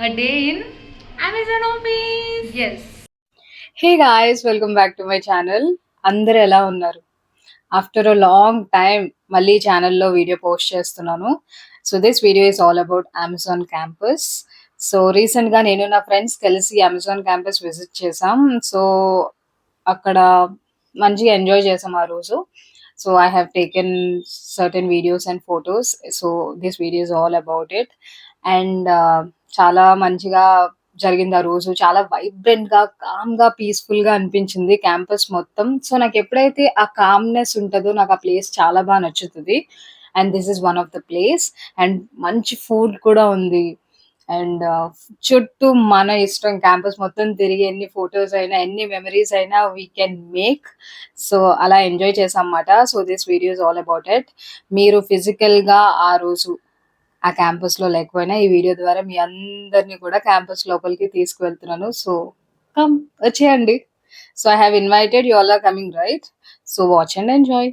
A day in Amazon office. Yes. Hey guys, welcome back to my channel. అందరు ఎలా ఉన్నారు? After a long time మళ్ళీ ఛానల్లో video post చేస్తున్నాను. So this video is all about Amazon campus. So రీసెంట్గా నేను నా friends కలిసి అమెజాన్ క్యాంపస్ విజిట్ చేసాం. సో అక్కడ మంచిగా ఎంజాయ్ చేసాం ఆ రోజు. So I have taken certain videos and photos. So this video is all about it. And చాలా మంచిగా జరిగింది ఆ రోజు. చాలా వైబ్రెంట్ గా, కామ్ గా, పీస్ఫుల్ గా అనిపించింది క్యాంపస్ మొత్తం. సో నాకు ఎప్పుడైతే ఆ కామ్నెస్ ఉంటుందో నాకు ఆ ప్లేస్ చాలా బాగా నచ్చుతుంది. And this is one of the place. And మంచి ఫుడ్ కూడా ఉంది. అండ్ చుట్టూ మన ఇష్టం, క్యాంపస్ మొత్తం తిరిగి ఎన్ని ఫొటోస్ అయినా ఎన్ని మెమరీస్ అయినా వీ కెన్ మేక్. సో అలా ఎంజాయ్ చేసాం అన్నమాట. So this video is all about it. మీరు ఫిజికల్ గా ఆ రోజు ఆ క్యాంపస్ లో లేకపోయినా ఈ వీడియో ద్వారా మీ అందరినీ కూడా క్యాంపస్ లోపలికి తీసుకువెళ్తున్నాను. సో కమ్, వచ్చేయండి. So I have invited, you all are coming, right? So watch and enjoy.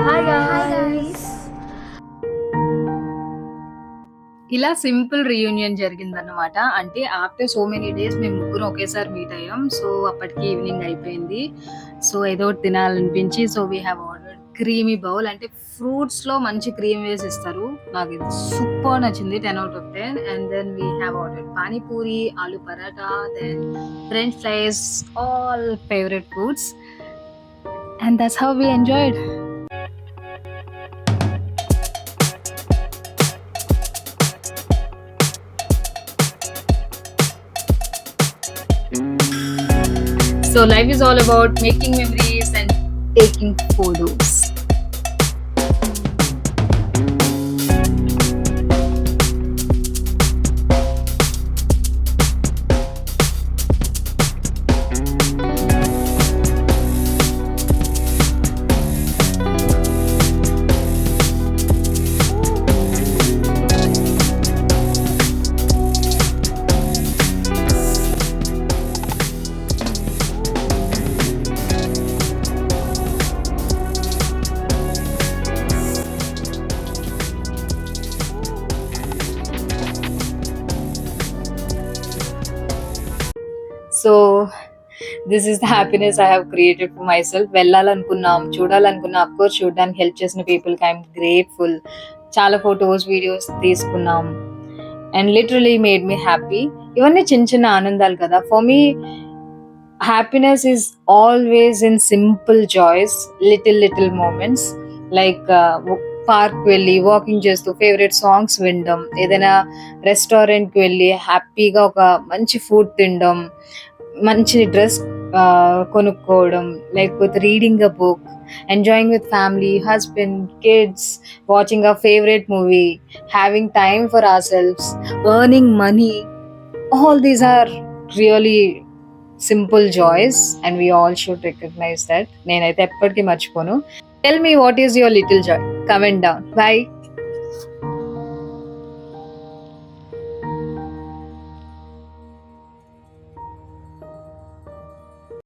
Hi guys. ఇలా సింపుల్ రీయూనియన్ జరిగిందన్నమాట. అంటే ఆఫ్టర్ సో మెనీ డేస్ మేము ముగ్గురు ఒకేసారి మీట్ అయ్యాం. సో అప్పటికి ఈవినింగ్ అయిపోయింది. సో ఏదో ఒకటి తినాలనిపించి so we have ordered creamy bowl. అంటే ఫ్రూట్స్ లో మంచి క్రీమ్ వేసి ఇస్తారు. నాకు ఇది సూపర్ నచ్చింది, 10 out of 10. And then we have ordered pani puri, aloo paratha, then French fries, all favourite foods. And that's how we enjoyed. So life is all about making memories and taking photos. So this is the happiness I have created for myself. వెళ్ళాలనుకున్నాం, చూడాలనుకున్నాం. Of course చూడడానికి help చేసిన పీపుల్కి I'm grateful. చాలా photos, videos తీసుకున్నాం. And literally made me happy. ఇవన్నీ చిన్న చిన్న ఆనందాలు కదా. For me happiness is always in simple joys, little moments. Like park వెళ్ళి వాకింగ్ చేస్తూ ఫేవరెట్ సాంగ్స్ వినడం, ఏదైనా రెస్టారెంట్కి వెళ్ళి హ్యాపీగా ఒక మంచి ఫుడ్ తినడం, మంచి డ్రెస్ కొనుక్కోవడం, లేకపోతే reading a book, enjoying with family, husband, kids, watching our favorite movie, having time for ourselves, earning money. All these are really simple joys and we all should recognize that. నేనైతే ఎప్పటికీ మర్చిపోను. Tell me what is your little joy. Comment down. Bye.